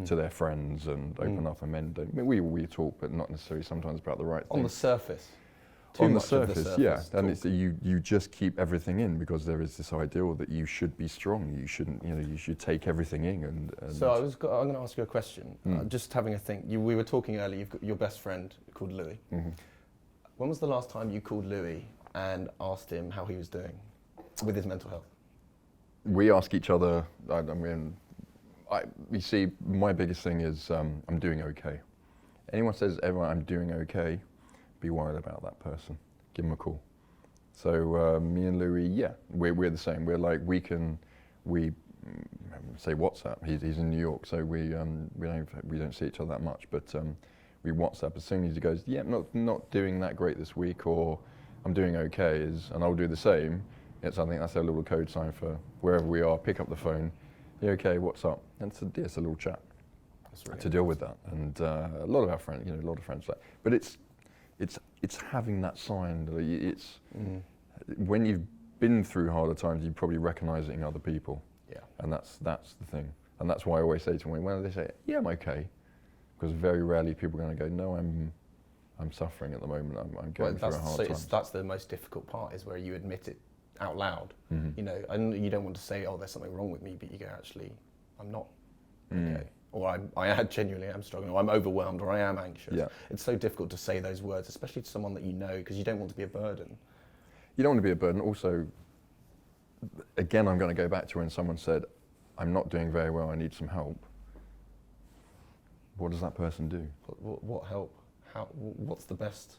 Speaker 2: to their friends and open up, and men don't. I mean, we talk, but not necessarily sometimes about the right thing.
Speaker 1: On the surface.
Speaker 2: On the surface, yeah. And it's you just keep everything in because there is this ideal that you should be strong. You shouldn't, you know, you should take everything in. And
Speaker 1: so I'm going to ask you a question. Just having a think. We were talking earlier. You've got your best friend called Louis. When was the last time you called Louis and asked him how he was doing with his mental health?
Speaker 2: We ask each other. I mean, you see, my biggest thing is I'm doing okay. Anyone says ever I'm doing okay, be worried about that person. Give them a call. So me and Louis, yeah, we're the same. We're like we say WhatsApp. He's in New York, so we don't see each other that much, but we WhatsApp as soon as he goes, yeah, not doing that great this week, or I'm doing okay, and I'll do the same. It's, I think that's a little code sign for wherever we are. Pick up the phone. You okay? What's up? And it's a little chat
Speaker 1: Really
Speaker 2: to deal with that. And a lot of our friends, you know, a lot of friends like. But it's having that sign. It's when you've been through harder times, you probably recognise it in other people.
Speaker 1: Yeah.
Speaker 2: And that's the thing. And that's why I always say to them, when they say, yeah, I'm okay, because very rarely people are going to go, no, I'm suffering at the moment. I'm going through a hard time.
Speaker 1: That's the most difficult part, is where you admit it out loud. You know, and you don't want to say, oh, there's something wrong with me, but you go, actually, I'm not okay. Or I genuinely am struggling, or I'm overwhelmed, or I am anxious.
Speaker 2: Yeah.
Speaker 1: It's so difficult to say those words, especially to someone that you know, because you don't want to be a burden.
Speaker 2: You don't want to be a burden. Also, again, I'm going to go back to when someone said, I'm not doing very well, I need some help. What does that person do?
Speaker 1: What help? What's the best?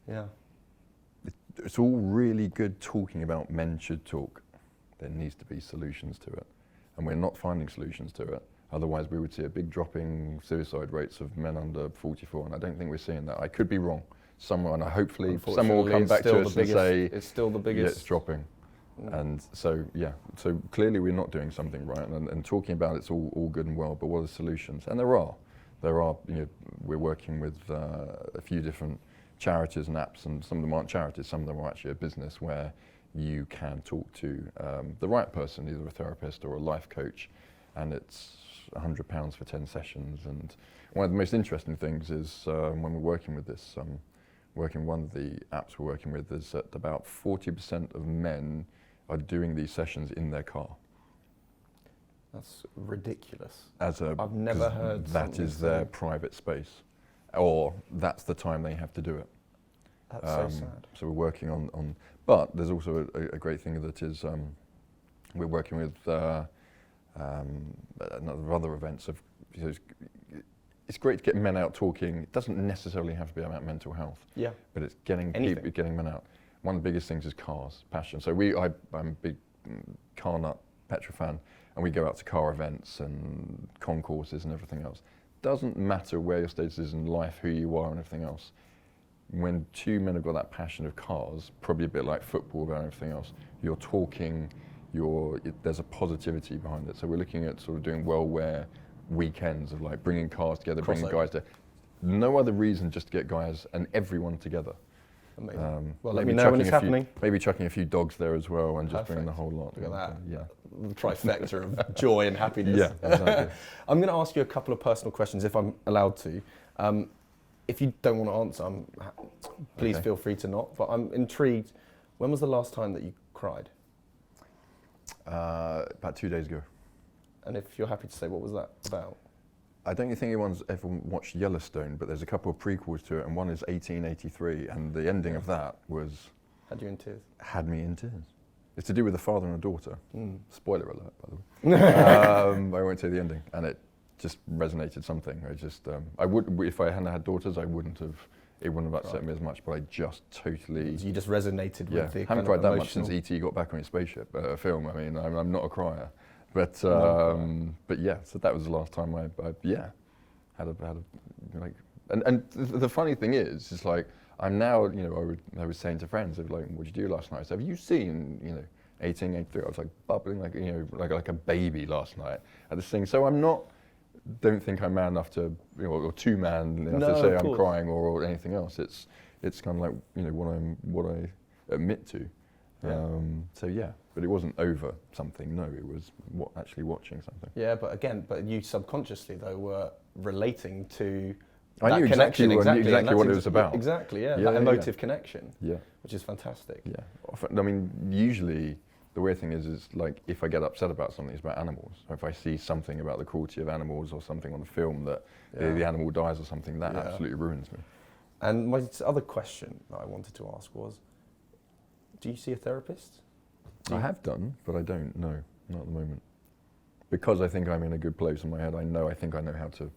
Speaker 1: Yeah.
Speaker 2: It's all really good talking about men should talk. There needs to be solutions to it. And we're not finding solutions to it. Otherwise, we would see a big drop in suicide rates of men under 44, and I don't think we're seeing that. I could be wrong. Someone, hopefully, someone will come back to us and say,
Speaker 1: it's still the biggest.
Speaker 2: Yeah, it's dropping. And so, yeah, so clearly we're not doing something right. And talking about it's all good and well, but what are the solutions? And there are, you know, we're working with a few different charities and apps, and some of them aren't charities, some of them are actually a business where you can talk to the right person, either a therapist or a life coach, and it's £100 for 10 sessions. And one of the most interesting things is when we're working with this, one of the apps we're working with is that about 40% of men are doing these sessions in their car.
Speaker 1: That's ridiculous.
Speaker 2: I've
Speaker 1: never heard
Speaker 2: that is their private space, or that's the time they have to do it.
Speaker 1: That's so sad.
Speaker 2: So we're working on but there's also a great thing that is we're working with other events of, you know, it's great to get men out talking. It doesn't necessarily have to be about mental health.
Speaker 1: Yeah.
Speaker 2: But it's getting men out. One of the biggest things is cars, passion. So I'm a big car nut, petrol fan, and we go out to car events and concourses and everything else. Doesn't matter where your status is in life, who you are and everything else. When two men have got that passion of cars, probably a bit like football about everything else, you're talking, there's a positivity behind it. So we're looking at sort of doing Wellwear weekends of like bringing cars together, bringing guys together. No other reason just to get guys and everyone together.
Speaker 1: Amazing. Well, let me know when it's happening.
Speaker 2: Maybe chucking a few dogs there as well, and just bringing the whole lot.
Speaker 1: Look at that.
Speaker 2: Yeah.
Speaker 1: The trifecta of joy and happiness.
Speaker 2: Yeah, exactly.
Speaker 1: I'm going to ask you a couple of personal questions, if I'm allowed to. If you don't want to answer, please feel free to not. But I'm intrigued. When was the last time that you cried?
Speaker 2: About 2 days ago.
Speaker 1: And if you're happy to say, what was that about?
Speaker 2: I don't think anyone's ever watched Yellowstone, but there's a couple of prequels to it, and one is 1883, and the ending of that was...
Speaker 1: Had you in tears?
Speaker 2: Had me in tears. It's to do with a father and a daughter. Spoiler alert, by the way. I won't say the ending. And it just resonated something. I just, I would, if I hadn't had daughters, I wouldn't have, it wouldn't have upset me as much, but I just totally...
Speaker 1: So you just resonated with the
Speaker 2: haven't
Speaker 1: kind of
Speaker 2: cried that much
Speaker 1: emotional...
Speaker 2: since E.T. got back on his spaceship film. I mean, I'm not a crier. But yeah, so that was the last time I had a like, and the funny thing is, it's like, I'm now, you know, I was saying to friends, they're like, what did you do last night? I said, have you seen, you know, 1883? I was like bubbling, like, you know, like a baby last night at this thing. So I'm not, don't think I'm man enough to, you know, or too man enough to say I'm crying or anything else. It's kind of like, you know, what I admit to.
Speaker 1: Yeah.
Speaker 2: So yeah, but it wasn't over something. No, it was actually watching something.
Speaker 1: Yeah, but you subconsciously though were relating to.
Speaker 2: I knew exactly what it was about.
Speaker 1: Exactly, yeah. That emotive connection.
Speaker 2: Yeah.
Speaker 1: Which is fantastic.
Speaker 2: Yeah. Often, I mean, usually the weird thing is like if I get upset about something, it's about animals. Or if I see something about the cruelty of animals or something on the film that the animal dies or something, that absolutely ruins me.
Speaker 1: And my other question that I wanted to ask was, do you see a therapist?
Speaker 2: I have done, but I don't, no, not at the moment. Because I think I'm in a good place in my head. I think I know how to,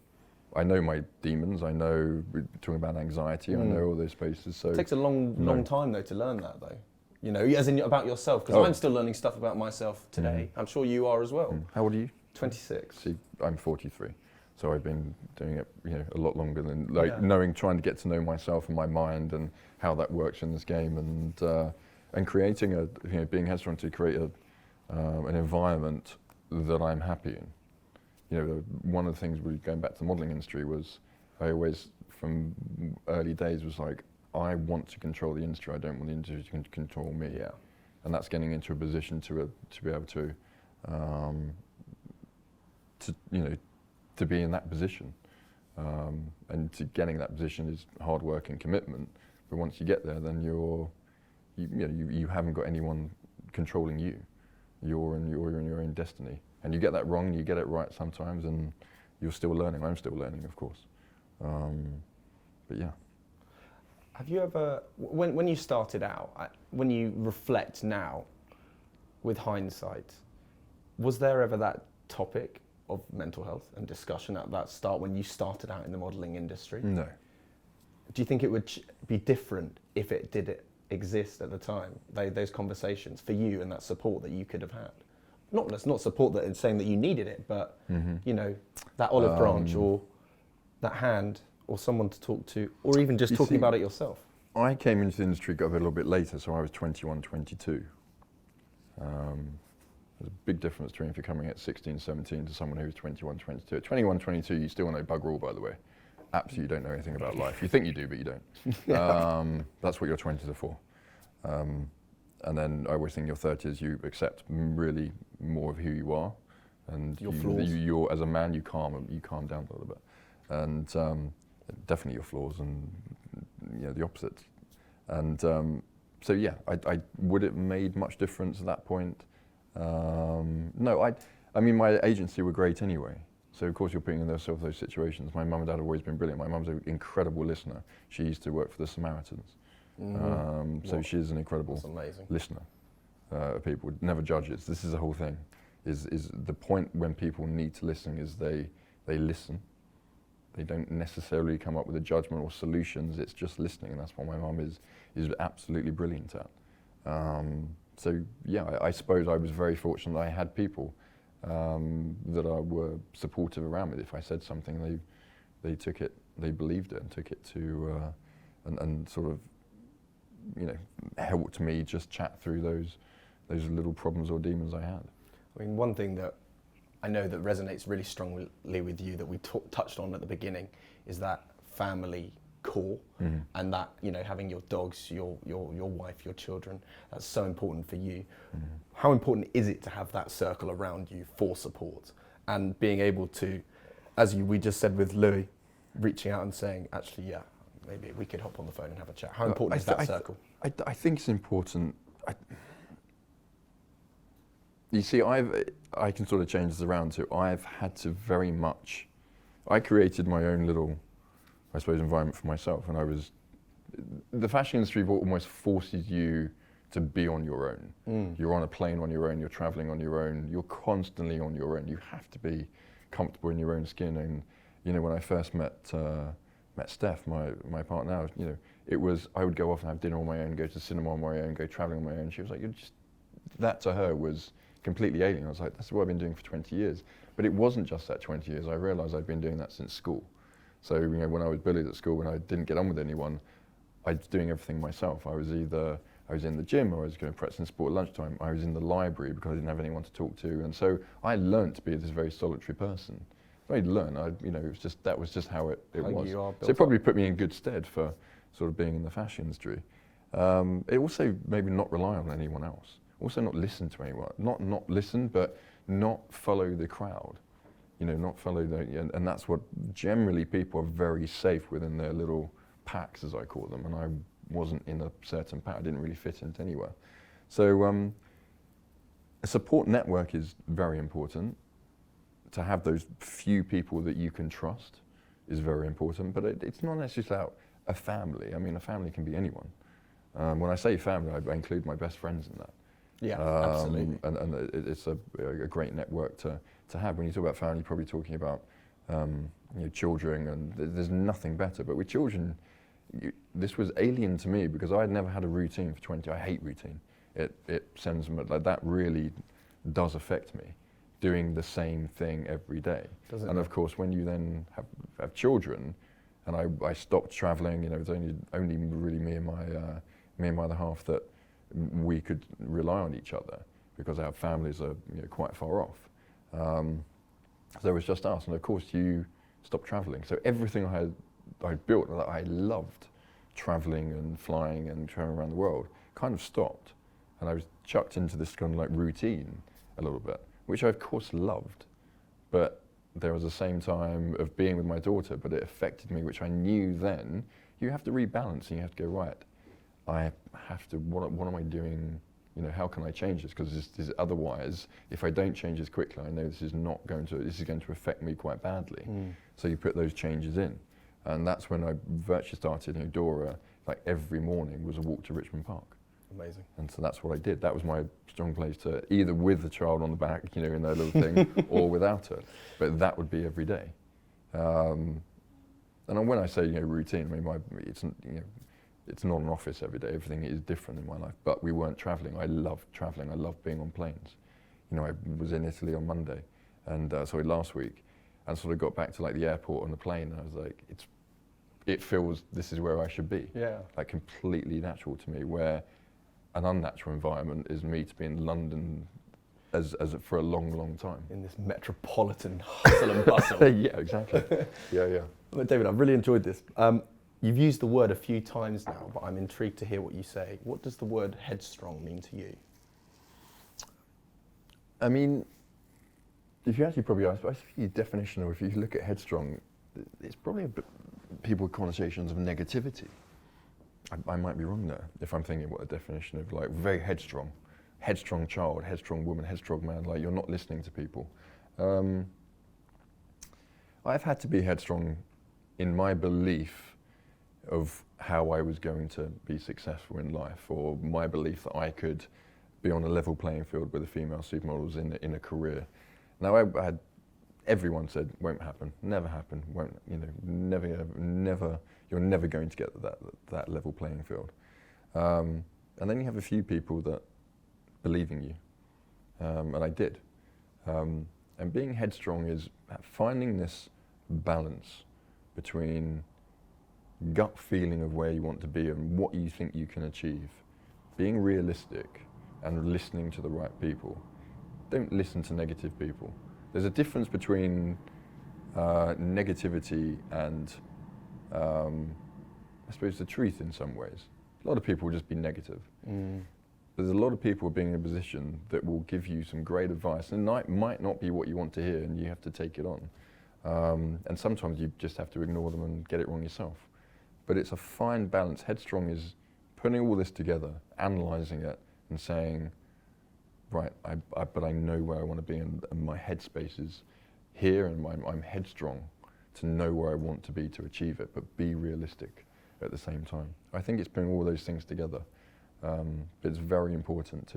Speaker 2: I know my demons, I know, we're talking about anxiety, I know all those spaces. So
Speaker 1: it takes a long time though to learn that though. You know, as in about yourself, because I'm still learning stuff about myself today. I'm sure you are as well.
Speaker 2: How old are you?
Speaker 1: 26.
Speaker 2: See, I'm 43. So I've been doing it, you know, a lot longer than, like, trying to get to know myself and my mind and how that works in this game, and creating being Headstrong to create an environment that I'm happy in. You know, one of the things going back to the modelling industry was, I always, from early days, was like, I want to control the industry. I don't want the industry to control me. Yeah. And that's getting into a position to be able to be in that position. And to getting that position is hard work and commitment. But once you get there, then you haven't got anyone controlling you. You're in your own destiny. And you get that wrong, you get it right sometimes, and you're still learning. I'm still learning, of course. But yeah.
Speaker 1: Have you ever, when you started out, when you reflect now, with hindsight, was there ever that topic of mental health and discussion at that start when you started out in the modelling industry?
Speaker 2: No.
Speaker 1: Do you think it would be different if it did exist at the time, those conversations for you and that support that you could have had? Not support that is saying that you needed it, but you know, that olive branch or that hand or someone to talk to, or even just talking about it yourself.
Speaker 2: I came into the industry a little bit later, so I was 21, 22. There's a big difference between if you're coming at 16, 17 to someone who's 21, 22. At 21, 22, you still know bugger all, by the way. Absolutely don't know anything about life. You think you do, but you don't. That's what your 20s are for. And then I always think in your 30s, you accept really more of who you are. And
Speaker 1: your flaws.
Speaker 2: You're, as a man, you calm down a little bit. And definitely your flaws and the opposites. And so yeah, I would it made much difference at that point? No, I mean my agency were great anyway. So of course you're putting yourself in those situations. My mum and dad have always been brilliant. My mum's an incredible listener. She used to work for the Samaritans. So she's an incredible listener. People never judges. This is the whole thing. Is the point when people need to listen is they listen. They don't necessarily come up with a judgment or solutions. It's just listening, and that's what my mum is absolutely brilliant at. So yeah, I suppose I was very fortunate that I had people that were supportive around me. If I said something, they took it, they believed it, and took it to and sort of helped me just chat through those little problems or demons I had.
Speaker 1: I mean, one thing that I know that resonates really strongly with you that we touched on at the beginning is that family core, and that having your dogs, your wife, your children, that's so important for you. How important is it to have that circle around you for support and being able to, as we just said with Louis, reaching out and saying, actually, yeah, maybe we could hop on the phone and have a chat. How important is that circle?
Speaker 2: I think it's important. You see, I can sort of change this around too. I've had to very much, I created my own little, I suppose, environment for myself. And the fashion industry almost forces you to be on your own. You're on a plane on your own, you're traveling on your own, you're constantly on your own. You have to be, comfortable in your own skin. And you know, when I first met Steph, my partner now, you know, it was, I would go off and have dinner on my own, go to the cinema on my own, go traveling on my own. She was like, that to her was completely alien. I was like, that's what I've been doing for 20 years. But it wasn't just that 20 years. I realized I'd been doing that since school. So, you know, when I was bullied at school, when I didn't get on with anyone, I was doing everything myself. I was in the gym, or I was going to practice in sport at lunchtime. I was in the library because I didn't have anyone to talk to. And so I learned to be this very solitary person. I learned, you know, that was just how it was. So it probably put me in good stead for sort of being in the fashion industry. It also maybe not rely on anyone else. Also not listen to anyone. Not listen, but not follow the crowd. You know, not follow and that's what generally people are very safe within their little packs, as I call them. And I wasn't in a certain pack. I didn't really fit into anywhere. So a support network is very important. To have those few people that you can trust is very important, but it's not necessarily about a family. I mean, a family can be anyone. When I say family, I include my best friends in that.
Speaker 1: Yeah, absolutely.
Speaker 2: And it's a great network to have. When you talk about family, you're probably talking about you know, children, and there's nothing better. But with children, this was alien to me because I had never had a routine for 20. I hate routine. It sends me, like, that really does affect me. Doing the same thing every day. And of course, when you then have children, and I stopped traveling, you know, it was only really me and my other half that we could rely on each other, because our families are, you know, quite far off. So it was just us, and of course you stop traveling. So everything I built, that I loved, traveling and flying and traveling around the world, kind of stopped, and I was chucked into this kind of like routine a little bit, which I of course loved, but there was the same time of being with my daughter, but it affected me, which I knew then, you have to rebalance and you have to go, right, I have to, what am I doing, you know, how can I change this? Because otherwise, if I don't change this quickly, I know this is going to affect me quite badly. So you put those changes in. And that's when I virtually started, you know, Dora, like every morning was a walk to Richmond Park.
Speaker 1: Amazing.
Speaker 2: And so that's what I did. That was my strong place, to either with the child on the back, you know, in their little thing, or without her. But that would be every day. And when I say, you know, routine, I mean, it's not an office every day. Everything is different in my life. But we weren't traveling. I loved traveling. I loved being on planes. You know, I was in Italy on Monday, and last week, and sort of got back to like the airport on the plane, and I was like, it feels this is where I should be. Yeah. Like completely natural to me, where an unnatural environment is me to be in London as for a long, long time. In this metropolitan hustle and bustle. Yeah, exactly. Yeah.
Speaker 1: Well, David, I've really enjoyed this. You've used the word a few times now, but I'm intrigued to hear what you say. What does the word headstrong mean to you?
Speaker 2: I mean, if you actually probably ask, I think the definition, or if you look at headstrong, it's probably a bit, people with connotations of negativity. I might be wrong there if I'm thinking what a definition of, like, very headstrong child, headstrong woman, headstrong man, like you're not listening to people. I've had to be headstrong in my belief of how I was going to be successful in life, or my belief that I could be on a level playing field with the female supermodels in a career. Now I had, everyone said, won't happen, never happen, won't, you know, never, you're never going to get that level playing field. And then you have a few people that believe in you, and I did. And being headstrong is finding this balance between gut feeling of where you want to be and what you think you can achieve, being realistic and listening to the right people. Don't listen to negative people. There's a difference between negativity and I suppose the truth in some ways. A lot of people will just be negative. There's a lot of people being in a position that will give you some great advice, and it might not be what you want to hear, and you have to take it on. And sometimes you just have to ignore them and get it wrong yourself. But it's a fine balance. Headstrong is putting all this together, analysing it, and saying, right, but I know where I want to be, and my headspace is here, and I'm headstrong to know where I want to be to achieve it, but be realistic at the same time. I think it's putting all those things together. But it's very important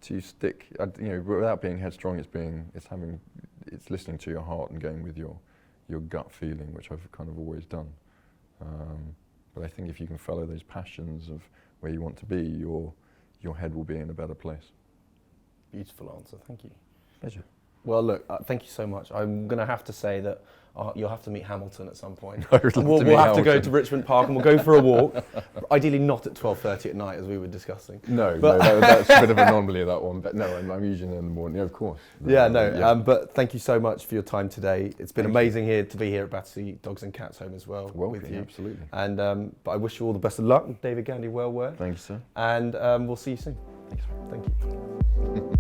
Speaker 2: to stick, you know, without being headstrong, it's it's listening to your heart and going with your gut feeling, which I've kind of always done. But I think if you can follow those passions of where you want to be, your head will be in a better place.
Speaker 1: Beautiful answer, thank you.
Speaker 2: Pleasure.
Speaker 1: Well, look, thank you so much. I'm going to have to say that you'll have to meet Hamilton at some point.
Speaker 2: I would love
Speaker 1: We'll
Speaker 2: to meet
Speaker 1: have to go
Speaker 2: Hamilton.
Speaker 1: to Richmond Park and we'll go for a walk. Ideally not at 12:30 at night, as we were discussing.
Speaker 2: No,
Speaker 1: But
Speaker 2: that's a bit of an anomaly, that one. But no, I'm usually in the morning. Yeah, of course.
Speaker 1: But thank you so much for your time today. It's been amazing to be here at Battersea Dogs and Cats Home as well with you.
Speaker 2: Absolutely.
Speaker 1: And but I wish you all the best of luck, David Gandy Wellwear.
Speaker 2: Thank you, sir.
Speaker 1: And we'll see you soon.
Speaker 2: Thanks.
Speaker 1: Thank you.